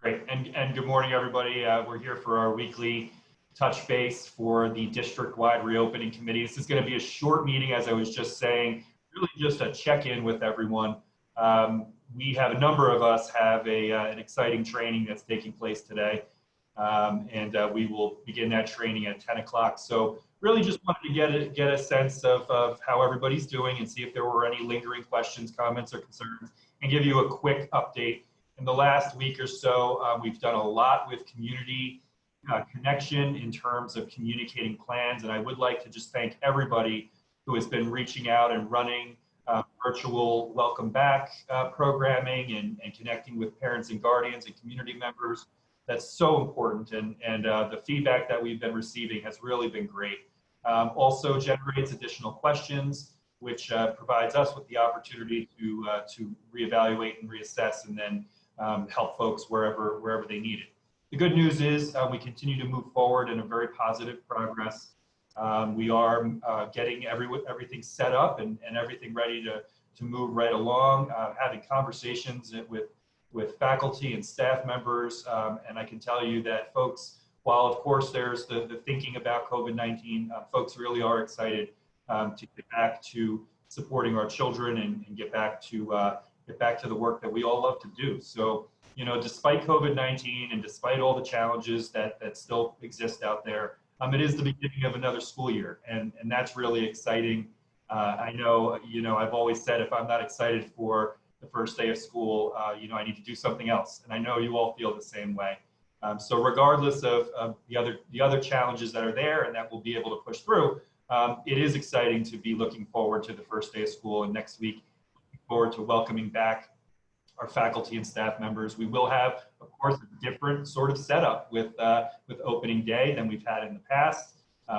Great, and good morning, everybody. We're here for our weekly touch base for the district-wide reopening committee. This is going to be a short meeting, as I was just saying, really just a check-in with everyone. We have a number of us have an exciting training that's taking place today, and we will begin that training at 10 o'clock. So really just wanted to get a sense of how everybody's doing and see if there were any lingering questions, comments, or concerns, and give you a quick update. In the last week or so, we've done a lot with community connection in terms of communicating plans. And I would like to just thank everybody who has been reaching out and running virtual welcome back programming and connecting with parents and guardians and community members. That's so important. And the feedback that we've been receiving has really been great. Also generates additional questions, which provides us with the opportunity to reevaluate and reassess and then help folks wherever they need it. The good news is we continue to move forward in a very positive progress. We are getting everything set up and everything ready to move right along, having conversations with faculty and staff members. And I can tell you that folks, while of course there's the thinking about COVID-19, folks really are excited to get back to supporting our children and get back to the work that we all love to do. So, you know, despite COVID-19 and despite all the challenges that still exist out there, it is the beginning of another school year, and that's really exciting. I know, you know, I've always said if I'm not excited for the first day of school, you know, I need to do something else, and I know you all feel the same way. So regardless of the other challenges that are there and that we'll be able to push through, it is exciting to be looking forward to the first day of school, and next week forward to welcoming back our faculty and staff members. We will have, of course, a different sort of setup with opening day than we've had in the past.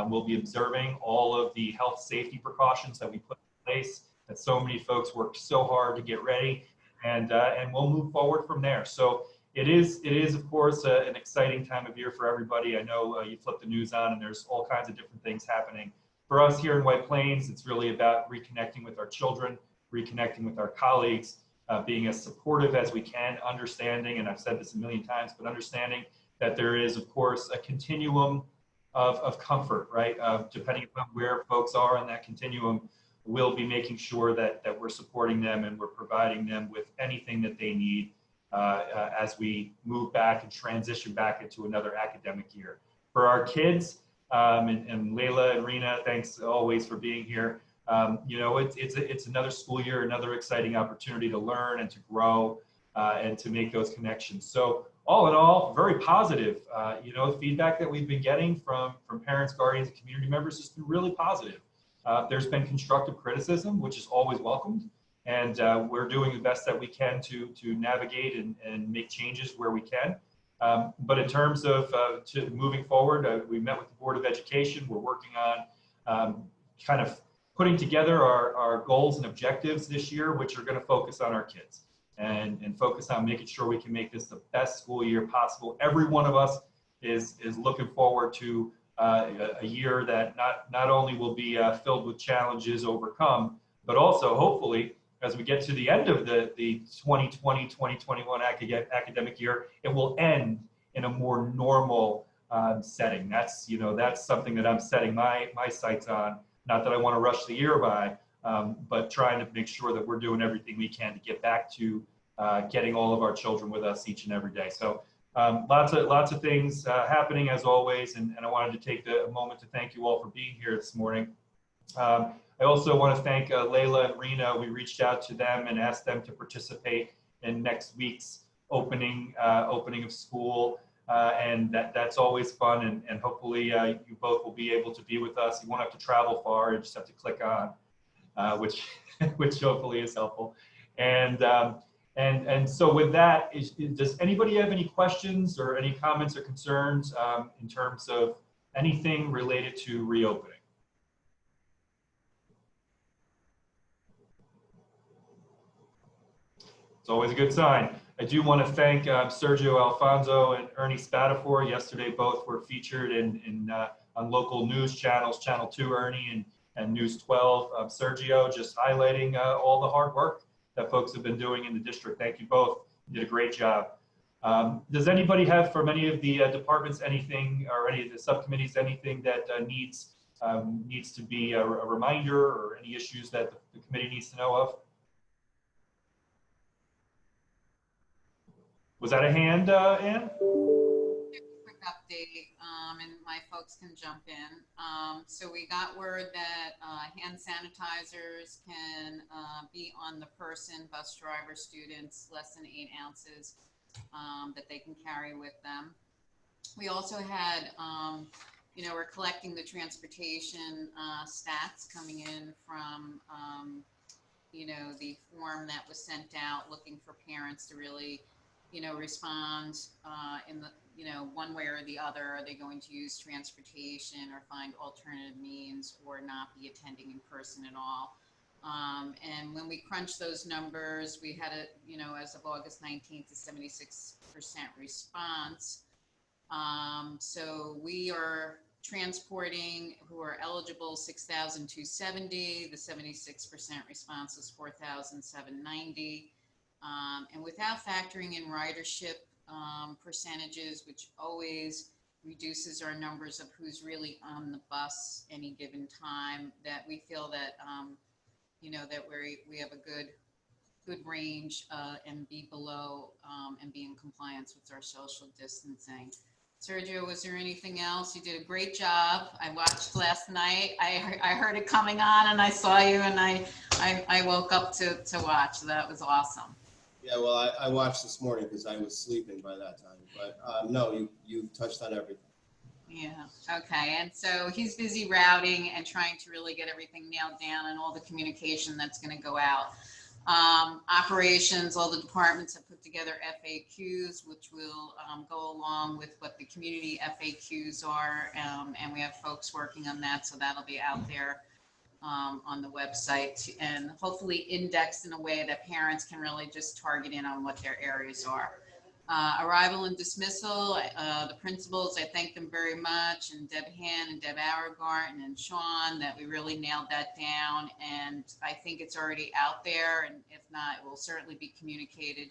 We'll be observing all of the health safety precautions that we put in place, that so many folks worked so hard to get ready, and we'll move forward from there. So it is of course an exciting time of year for everybody. I know you flip the news on and there's all kinds of different things happening. For us here in White Plains, it's really about reconnecting with our children, reconnecting with our colleagues, being as supportive as we can, understanding, and I've said this a million times, but understanding that there is, of course, a continuum of comfort, right? Depending upon where folks are on that continuum, we'll be making sure that we're supporting them and we're providing them with anything that they need as we move back and transition back into another academic year. For our kids, and Layla and Rena, thanks always for being here. You know, it's another school year, another exciting opportunity to learn and to grow and to make those connections. So all in all, very positive. You know, feedback that we've been getting from parents, guardians, and community members has been really positive. There's been constructive criticism, which is always welcomed, and we're doing the best that we can to navigate and make changes where we can. But in terms of moving forward, we met with the Board of Education. We're working on kind of putting together our goals and objectives this year, which are going to focus on our kids and focus on making sure we can make this the best school year possible. Every one of us is looking forward to a year that not only will be filled with challenges overcome, but also hopefully as we get to the end of the 2020-2021 academic year, it will end in a more normal setting. That's, you know, that's something that I'm setting my sights on. Not that I want to rush the year by, but trying to make sure that we're doing everything we can to get back to getting all of our children with us each and every day. So lots of things happening as always, and I wanted to take a moment to thank you all for being here this morning. I also want to thank Layla and Rena. We reached out to them and asked them to participate in next week's opening of school. And that's always fun, and hopefully you both will be able to be with us. You won't have to travel far, you just have to click on, which hopefully is helpful. And so with that, does anybody have any questions or any comments or concerns in terms of anything related to reopening? It's always a good sign. I do want to thank Sergio Alfonso and Ernie Spatafor. Yesterday, both were featured on local news channels, Channel 2 Ernie and News 12 Sergio, just highlighting all the hard work that folks have been doing in the district. Thank you both. You did a great job. Does anybody have, from any of the departments, anything, or any of the subcommittees, anything that needs to be a reminder, or any issues that the committee needs to know of? Was that a hand, Ann? Quick update, and my folks can jump in. So we got word that hand sanitizers can be on the person, bus driver, students, less than 8 ounces, that they can carry with them. We also had, we're collecting the transportation stats coming in from, the form that was sent out, looking for parents to really, respond in the, one way or the other. Are they going to use transportation or find alternative means, or not be attending in person at all? And when we crunched those numbers, we had as of August 19th, a 76% response. So we are transporting, who are eligible, 6,270. The 76% response is 4,790. And without factoring in ridership percentages, which always reduces our numbers of who's really on the bus any given time, that we feel that that we have a good range and be below and be in compliance with our social distancing. Sergio, was there anything else? You did a great job. I watched last night. I heard it coming on, and I saw you, and I woke up to watch. So that was awesome. Yeah, well, I watched this morning because I was sleeping by that time. But no, you touched on everything. Yeah, okay. And so he's busy routing and trying to really get everything nailed down and all the communication that's going to go out. Operations, all the departments have put together FAQs, which will go along with what the community FAQs are, and we have folks working on that, so that'll be out there on the website, and hopefully indexed in a way that parents can really just target in on what their areas are. Arrival and dismissal, the principals, I thank them very much, and Deb Han and Deb Auergarten and Sean, that we really nailed that down, and I think it's already out there, and if not, it will certainly be communicated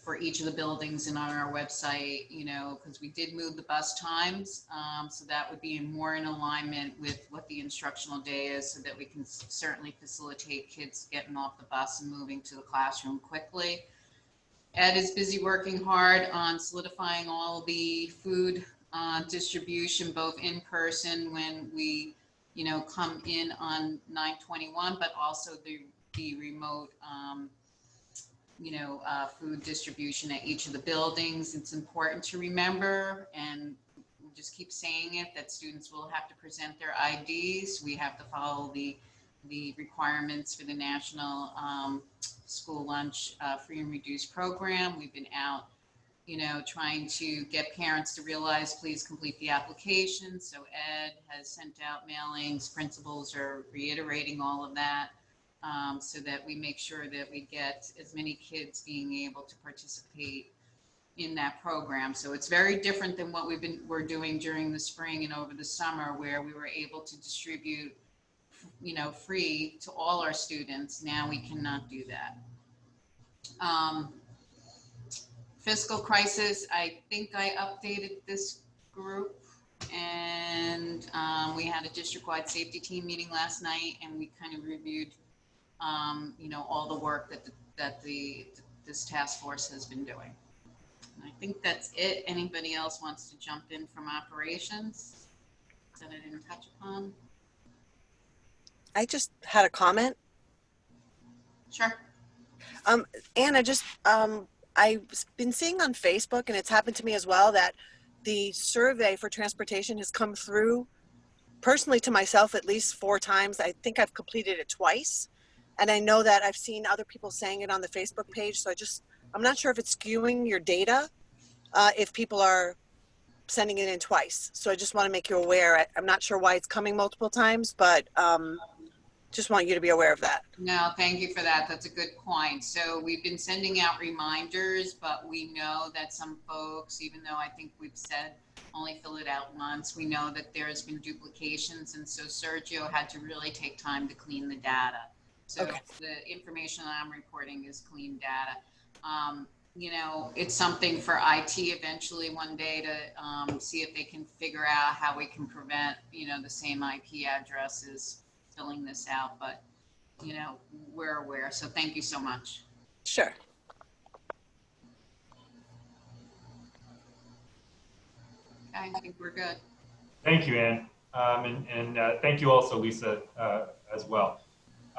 for each of the buildings and on our website, because we did move the bus times, so that would be more in alignment with what the instructional day is, so that we can certainly facilitate kids getting off the bus and moving to the classroom quickly. Ed is busy working hard on solidifying all the food distribution, both in person when we, come in on 9/21, but also the remote, food distribution at each of the buildings. It's important to remember, and we just keep saying it, that students will have to present their IDs. We have to follow the requirements for the National School Lunch Free and Reduced program. We've been out, trying to get parents to realize, please complete the application. So Ed has sent out mailings, principals are reiterating all of that, so that we make sure that we get as many kids being able to participate in that program. So it's very different than what we're doing during the spring and over the summer, where we were able to distribute free to all our students. Now we cannot do that. Fiscal crisis, I think I updated this group, and we had a district-wide safety team meeting last night, and we kind of reviewed all the work that this task force has been doing. And I think that's it. Anybody else wants to jump in from operations that I didn't touch upon? I just had a comment. Sure. Anna, I've been seeing on Facebook, and it's happened to me as well, that the survey for transportation has come through personally to myself at least 4 times. I think I've completed it twice. And I know that I've seen other people saying it on the Facebook page. So I'm not sure if it's skewing your data, if people are sending it in twice. So I just want to make you aware. I'm not sure why it's coming multiple times, but just want you to be aware of that. No, thank you for that. That's a good point. So we've been sending out reminders, but we know that some folks, even though I think we've said only fill it out once, we know that there's been duplications. And so Sergio had to really take time to clean the data. So okay. The information I'm reporting is clean data. it's something for IT eventually one day to see if they can figure out how we can prevent, the same IP addresses filling this out. But, we're aware. So thank you so much. Sure. Okay, I think we're good. Thank you, Ann. And thank you also, Lisa, as well.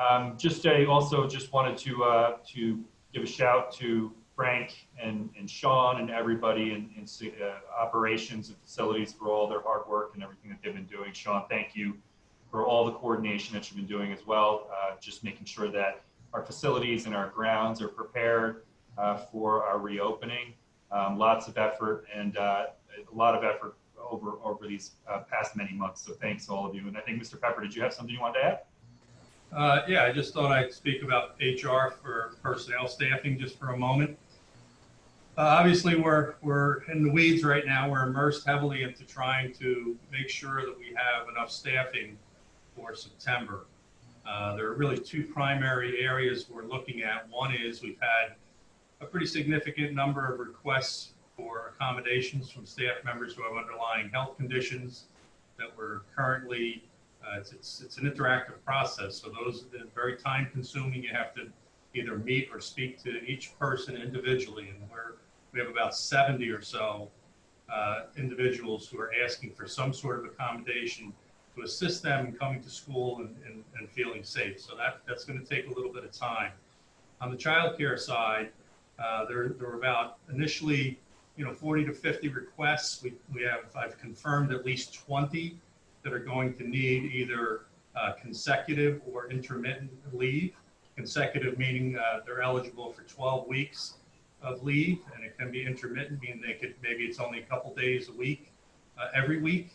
Also just wanted to give a shout to Frank and Sean and everybody in operations and facilities for all their hard work and everything that they've been doing. Sean, thank you for all the coordination that you've been doing as well, just making sure that our facilities and our grounds are prepared for our reopening. Lots of effort and a lot of effort over these past many months. So thanks all of you. And I think Mr. Pepper, did you have something you wanted to add? Yeah, I just thought I'd speak about HR for personnel staffing just for a moment. Obviously, we're in the weeds right now. We're immersed heavily into trying to make sure that we have enough staffing for September. There are really two primary areas we're looking at. One is we've had a pretty significant number of requests for accommodations from staff members who have underlying health conditions that we're currently it's an interactive process. So those are very time consuming. You have to either meet or speak to each person individually. And we have about 70 or so individuals who are asking for some sort of accommodation to assist them in coming to school and feeling safe. So that's going to take a little bit of time. On the child care side, there were about initially 40 to 50 requests. I've confirmed at least 20 that are going to need either consecutive or intermittent leave. Consecutive meaning they're eligible for 12 weeks of leave, and it can be intermittent, meaning maybe it's only a couple days a week, every week.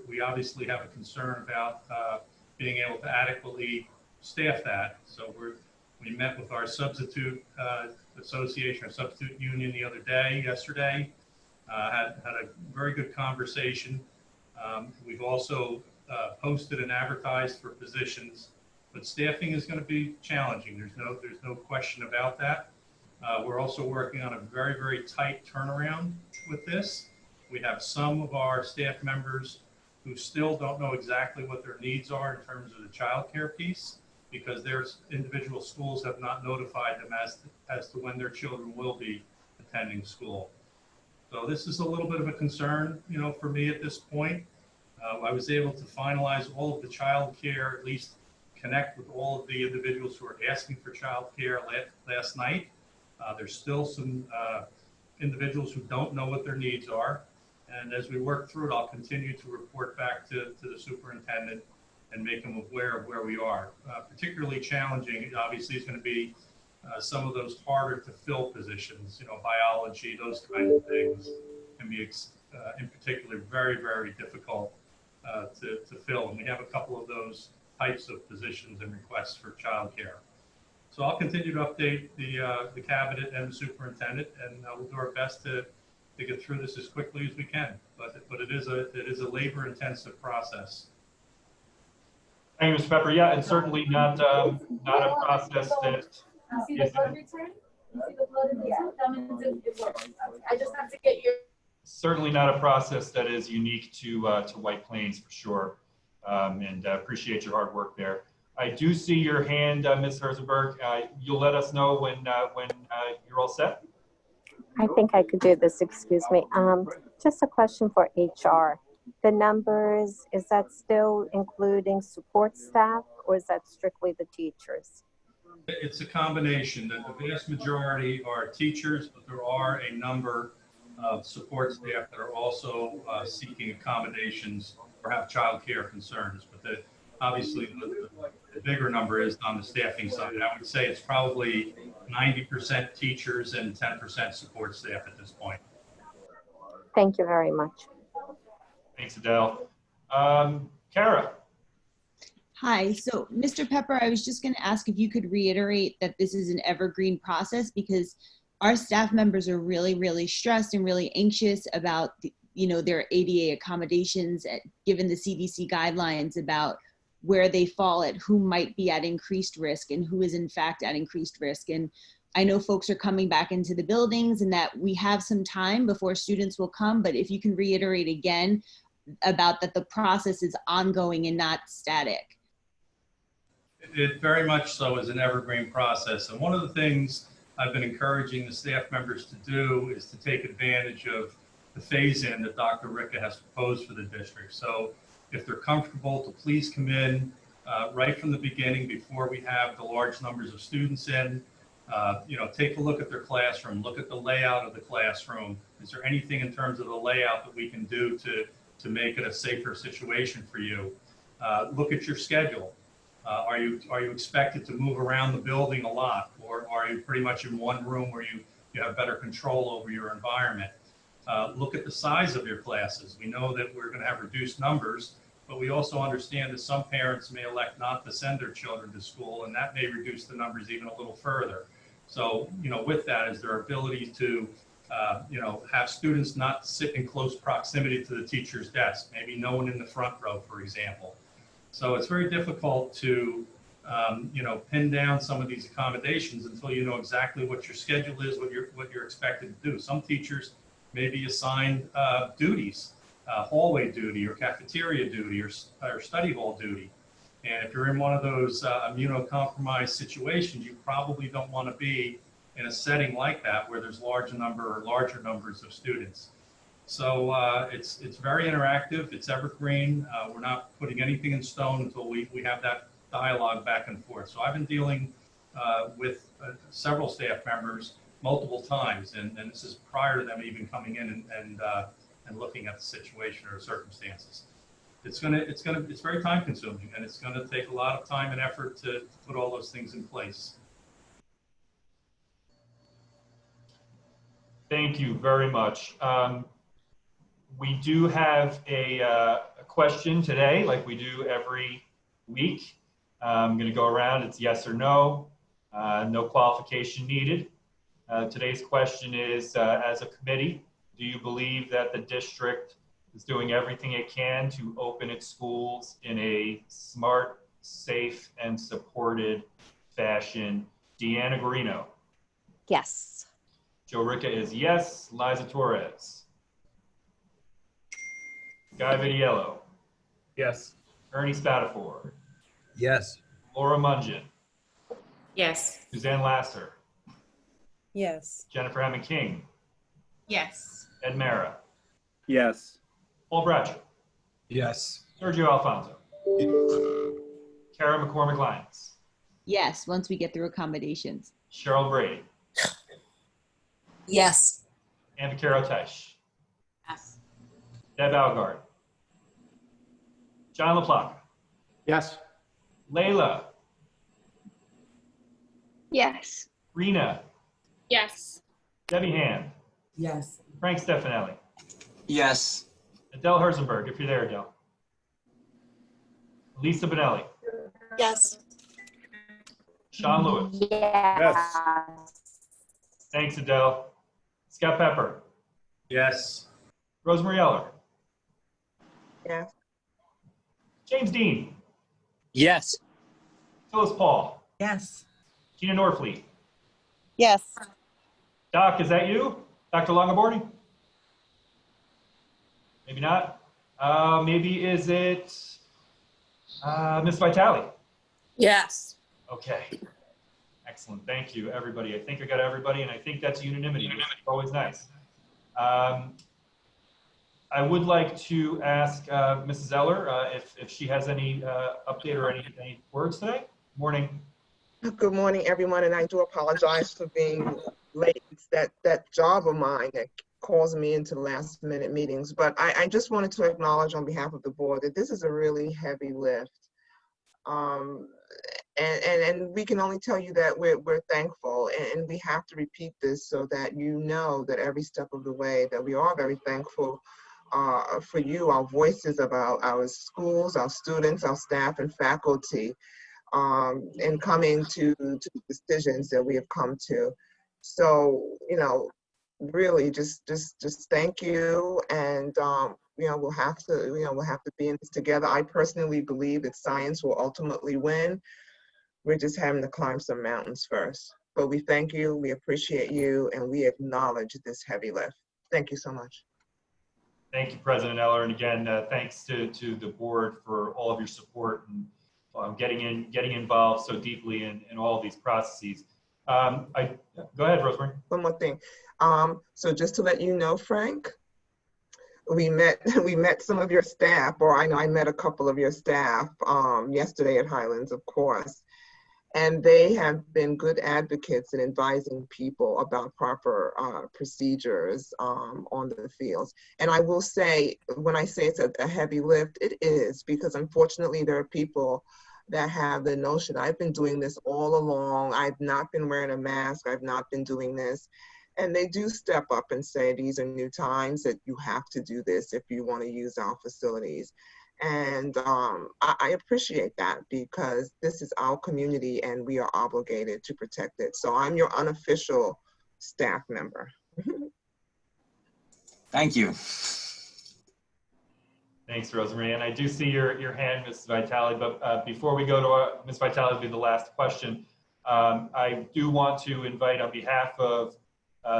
We obviously have a concern about being able to adequately staff that. So we met with our substitute association, our substitute union yesterday, had a very good conversation. We've also posted and advertised for positions, but staffing is going to be challenging. There's no question about that. We're also working on a very, very tight turnaround with this. We have some of our staff members who still don't know exactly what their needs are in terms of the child care piece, because their individual schools have not notified them as to when their children will be attending school. So this is a little bit of a concern, for me at this point. I was able to finalize all of the child care, at least connect with all of the individuals who are asking for child care last night. There's still some individuals who don't know what their needs are. And as we work through it, I'll continue to report back to the superintendent and make them aware of where we are. Particularly challenging, obviously, is going to be some of those harder to fill positions, biology, those kinds of things can be in particular very, very difficult to fill. And we have a couple of those types of positions and requests for childcare. So I'll continue to update the cabinet and the superintendent, and we'll do our best to get through this as quickly as we can. But it is a labor-intensive process. Thank you, Mr. Pepper. Yeah, and certainly not a process that. You see the code return? You see the code in the that means it works. I just have to get your. Certainly not a process that is unique to White Plains for sure, and appreciate your hard work there. I do see your hand, Ms. Herzenberg. You'll let us know when you're all set. I think I could do this. Excuse me. Just a question for HR. The numbers, is that still including support staff, or is that strictly the teachers? It's a combination. The vast majority are teachers, but there are a number of support staff that are also seeking accommodations or have child care concerns. But obviously the bigger number is on the staffing side. I would say it's probably 90% teachers and 10% support staff at this point. Thank you very much. Thanks, Adele. Kara. Hi, so Mr. Pepper, I was just going to ask if you could reiterate that this is an evergreen process, because our staff members are really, really stressed and really anxious about their ADA accommodations, given the CDC guidelines about where they fall at who might be at increased risk and who is in fact at increased risk. And I know folks are coming back into the buildings and that we have some time before students will come, but if you can reiterate again about that the process is ongoing and not static. It very much so is an evergreen process. And one of the things I've been encouraging the staff members to do is to take advantage of the phase-in that Dr. Ricca has proposed for the district. So if they're comfortable, to please come in right from the beginning before we have the large numbers of students in. Take a look at their classroom, look at the layout of the classroom. Is there anything in terms of the layout that we can do to make it a safer situation for you? Look at your schedule. Are you expected to move around the building a lot, or are you pretty much in one room where you have better control over your environment? Look at the size of your classes. We know that we're going to have reduced numbers, but we also understand that some parents may elect not to send their children to school, and that may reduce the numbers even a little further. So, with that is their ability to, have students not sit in close proximity to the teacher's desk, maybe no one in the front row, for example. So it's very difficult to, pin down some of these accommodations until you know exactly what your schedule is, what you're expected to do. Some teachers may be assigned duties, hallway duty or cafeteria duty or study hall duty. And if you're in one of those immunocompromised situations, you probably don't want to be in a setting like that where there's larger numbers of students. So it's very interactive. It's evergreen. We're not putting anything in stone until we have that dialogue back and forth. So I've been dealing with several staff members multiple times, and this is prior to them even coming in and looking at the situation or circumstances. It's very time consuming, and it's going to take a lot of time and effort to put all those things in place. Thank you very much. We do have a question today, like we do every week. I'm going to go around. It's yes or no. No qualification needed. Today's question is, as a committee, do you believe that the district is doing everything it can to open its schools in a smart, safe, and supported fashion? Deanna Guarino. Yes. Joe Ricca is yes. Liza Torres. Guy Vidiello. Yes. Ernie Spataford. Yes. Laura Mungin. Yes. Suzanne Lasser. Yes. Jennifer Hammond King. Yes. Ed Mara. Yes. Paul Bradshaw. Yes. Sergio Alfonso. Kara McCormick Lyons. Yes, once we get through accommodations. Cheryl Brady. Yes. Anna Caro Tesh. Yes. Deb Algard. John LaPlaca. Yes. Layla. Yes. Rena. Yes. Debbie Hand. Yes. Frank Stefanelli. Yes. Adele Herzenberg, if you're there, Adele. Lisa Benelli. Yes. Sean Lewis. Yes. Thanks, Adele. Scott Pepper. Yes. Rosemary Eller. Yes. James Dean. Yes. Phyllis Paul. Yes. Gina Norfleet. Yes. Doc, is that you? Dr. Longabordi? Maybe not. Maybe is it Ms. Vitale? Yes. Okay. Excellent. Thank you, everybody. I think I got everybody, and I think that's unanimity, which is always nice. I would like to ask Mrs. Eller if she has any update or any words today. Morning. Good morning, everyone, and I do apologize for being late. It's that job of mine that calls me into last-minute meetings. But I just wanted to acknowledge on behalf of the board that this is a really heavy lift. And we can only tell you that we're thankful, and we have to repeat this so that you know that every step of the way that we are very thankful for you, our voices about our schools, our students, our staff, and faculty. And coming to the decisions that we have come to. So, really just thank you. And, we'll have to be in this together. I personally believe that science will ultimately win. We're just having to climb some mountains first. But we thank you, we appreciate you, and we acknowledge this heavy lift. Thank you so much. Thank you, President Eller. And again, thanks to the board for all of your support and getting involved so deeply in all of these processes. Go ahead, Rosemary. One more thing. So just to let you know, Frank, we met some of your staff, or I know I met a couple of your staff yesterday at Highlands, of course. And they have been good advocates in advising people about proper procedures on the fields. And I will say, when I say it's a heavy lift, it is, because unfortunately there are people that have the notion, I've been doing this all along, I've not been wearing a mask, I've not been doing this. And they do step up and say, these are new times, that you have to do this if you want to use our facilities. And I appreciate that, because this is our community and we are obligated to protect it. So I'm your unofficial staff member. Thank you. Thanks, Rosemary. And I do see your hand, Ms. Vitale, but before we go to Ms. Vitale, will be the last question. I do want to invite, on behalf of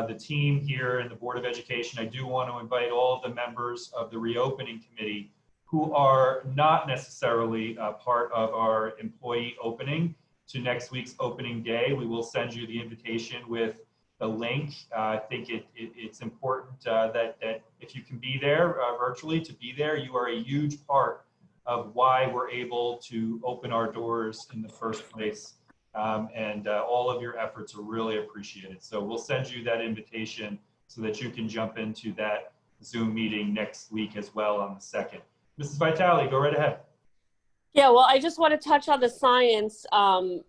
the team here and the Board of Education, I do want to invite all of the members of the reopening committee who are not necessarily part of our employee opening to next week's opening day. We will send you the invitation with the link. I think it's important that if you can be there virtually, to be there. You are a huge part of why we're able to open our doors in the first place. And all of your efforts are really appreciated. So we'll send you that invitation so that you can jump into that Zoom meeting next week as well on the 2nd. Mrs. Vitale, go right ahead. Yeah, well, I just want to touch on the science.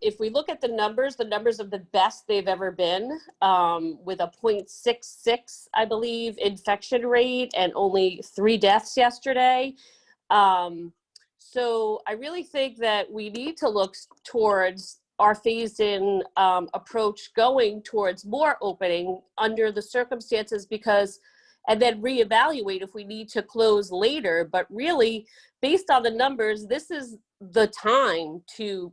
If we look at the numbers of the best they've ever been, with a 0.66, I believe, infection rate and only 3 deaths yesterday. So I really think that we need to look towards our phased-in approach, going towards more opening under the circumstances, because and then reevaluate if we need to close later. But really, based on the numbers, this is the time to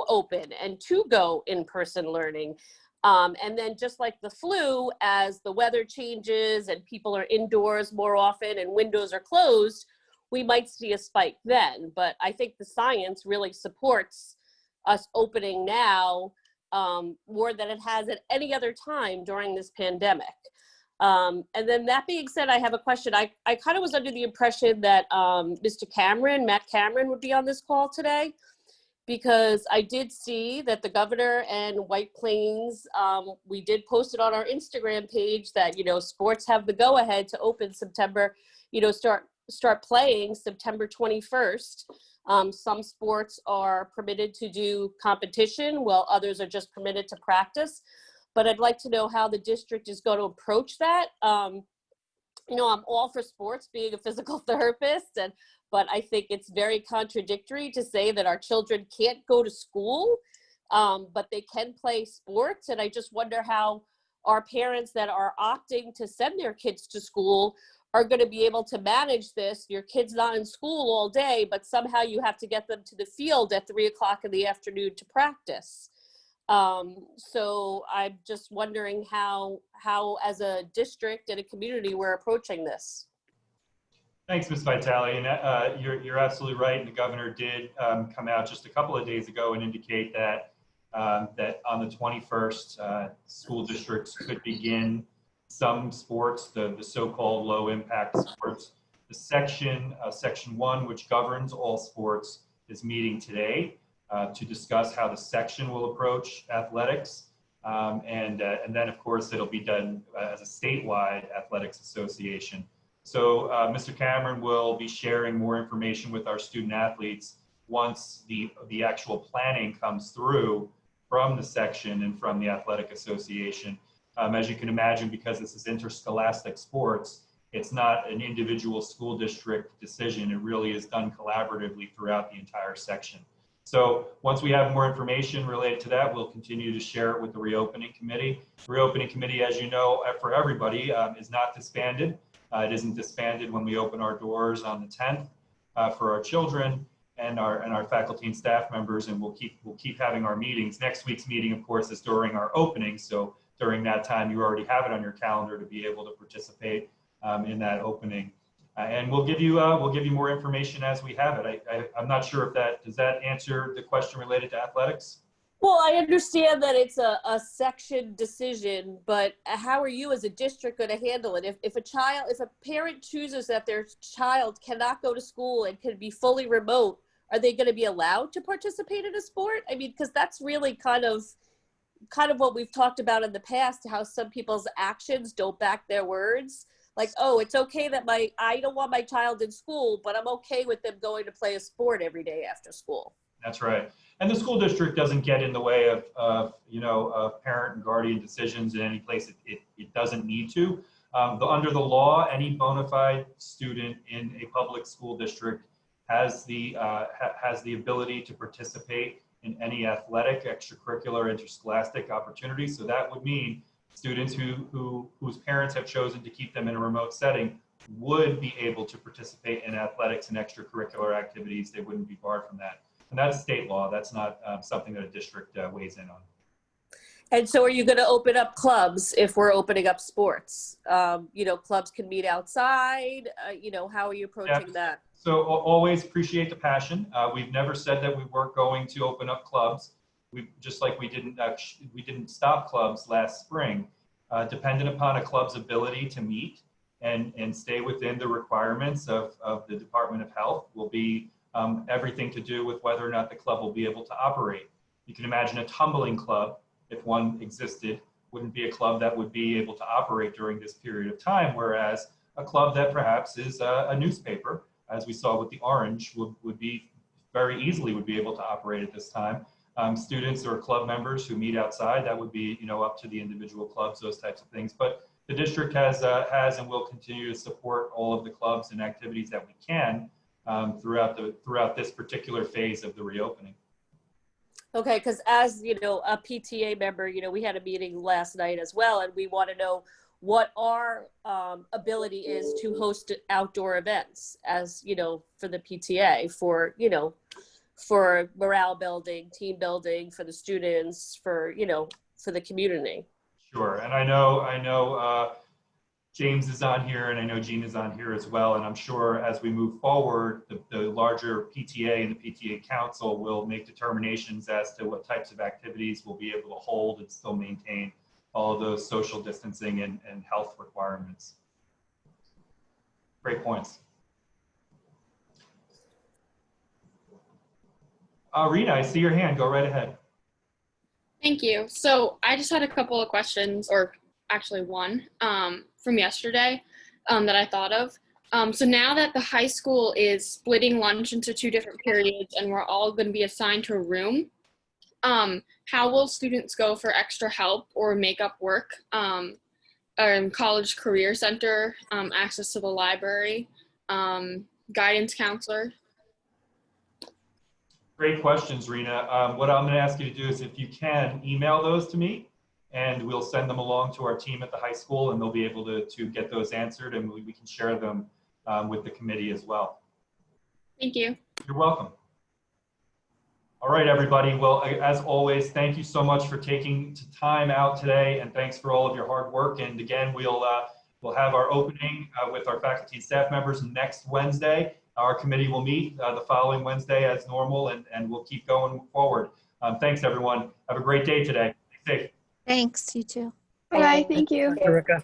open and to go in-person learning. And then just like the flu, as the weather changes and people are indoors more often and windows are closed, we might see a spike then. But I think the science really supports us opening now more than it has at any other time during this pandemic. And then that being said, I have a question. I kind of was under the impression that Matt Cameron would be on this call today, because I did see that the governor and White Plains, we did post it on our Instagram page that, sports have the go-ahead to open September, start playing September 21st. Some sports are permitted to do competition, while others are just permitted to practice. But I'd like to know how the district is going to approach that. I'm all for sports, being a physical therapist, but I think it's very contradictory to say that our children can't go to school, but they can play sports. And I just wonder how our parents that are opting to send their kids to school are going to be able to manage this. Your kid's not in school all day, but somehow you have to get them to the field at 3 o'clock in the afternoon to practice. So I'm just wondering how as a district and a community we're approaching this. Thanks, Ms. Vitale. And you're absolutely right. And the governor did come out just a couple of days ago and indicate that that on the 21st, school districts could begin some sports, the so-called low impact sports. The section 1, which governs all sports, is meeting today to discuss how the section will approach athletics. And then, of course, it'll be done as a statewide athletics association. So Mr. Cameron will be sharing more information with our student athletes once the actual planning comes through from the section and from the athletic association. As you can imagine, because this is interscholastic sports, it's not an individual school district decision. It really is done collaboratively throughout the entire section. So once we have more information related to that, we'll continue to share it with the reopening committee. The reopening committee, as you know, for everybody, is not disbanded. It isn't disbanded when we open our doors on the 10th for our children and our faculty and staff members, and we'll keep having our meetings. Next week's meeting, of course, is during our opening, so during that time, you already have it on your calendar to be able to participate in that opening. And we'll give you more information as we have it. I'm not sure if does that answer the question related to athletics? Well, I understand that it's a section decision, but how are you as a district going to handle it? If a parent chooses that their child cannot go to school and can be fully remote, are they going to be allowed to participate in a sport? I mean, because that's really kind of what we've talked about in the past, how some people's actions don't back their words. Like, oh, it's okay that I don't want my child in school, but I'm okay with them going to play a sport every day after school. That's right. And the school district doesn't get in the way of parent and guardian decisions in any place it doesn't need to. Under the law, any bona fide student in a public school district has the ability to participate in any athletic, extracurricular, interscholastic opportunity. So that would mean students whose parents have chosen to keep them in a remote setting would be able to participate in athletics and extracurricular activities. They wouldn't be barred from that. And that's state law. That's not something that a district weighs in on. And so are you going to open up clubs if we're opening up sports? Clubs can meet outside. How are you approaching that? So always appreciate the passion. We've never said that we weren't going to open up clubs. Just like we didn't stop clubs last spring, dependent upon a club's ability to meet and stay within the requirements of the Department of Health will be everything to do with whether or not the club will be able to operate. You can imagine a tumbling club, if one existed, wouldn't be a club that would be able to operate during this period of time, whereas a club that perhaps is a newspaper, as we saw with the Orange, would be very easily would be able to operate at this time. Students or club members who meet outside, that would be up to the individual clubs, those types of things. But the district has and will continue to support all of the clubs and activities that we can throughout this particular phase of the reopening. Okay, because as a PTA member, we had a meeting last night as well, and we want to know what our ability is to host outdoor events, as for the PTA, for morale building, team building, for the students, for the community. Sure, and I know James is on here, and I know Jean is on here as well, and I'm sure as we move forward, the larger PTA and the PTA Council will make determinations as to what types of activities we'll be able to hold and still maintain all of those social distancing and health requirements. Great points. Rita, I see your hand. Go right ahead. Thank you. So I just had a couple of questions, or actually one, from yesterday that I thought of. So now that the high school is splitting lunch into 2 different periods and we're all going to be assigned to a room, how will students go for extra help or make up work? College Career Center, access to the library, guidance counselor? Great questions, Rena. What I'm going to ask you to do is, if you can, email those to me, and we'll send them along to our team at the high school, and they'll be able to get those answered, and we can share them with the committee as well. Thank you. You're welcome. All right, everybody. Well, as always, thank you so much for taking time out today, and thanks for all of your hard work. And again, we'll have our opening with our faculty and staff members next Wednesday. Our committee will meet the following Wednesday as normal, and we'll keep going forward. Thanks, everyone. Have a great day today. Stay safe. Thanks, you too. Bye. Thank you. Erica.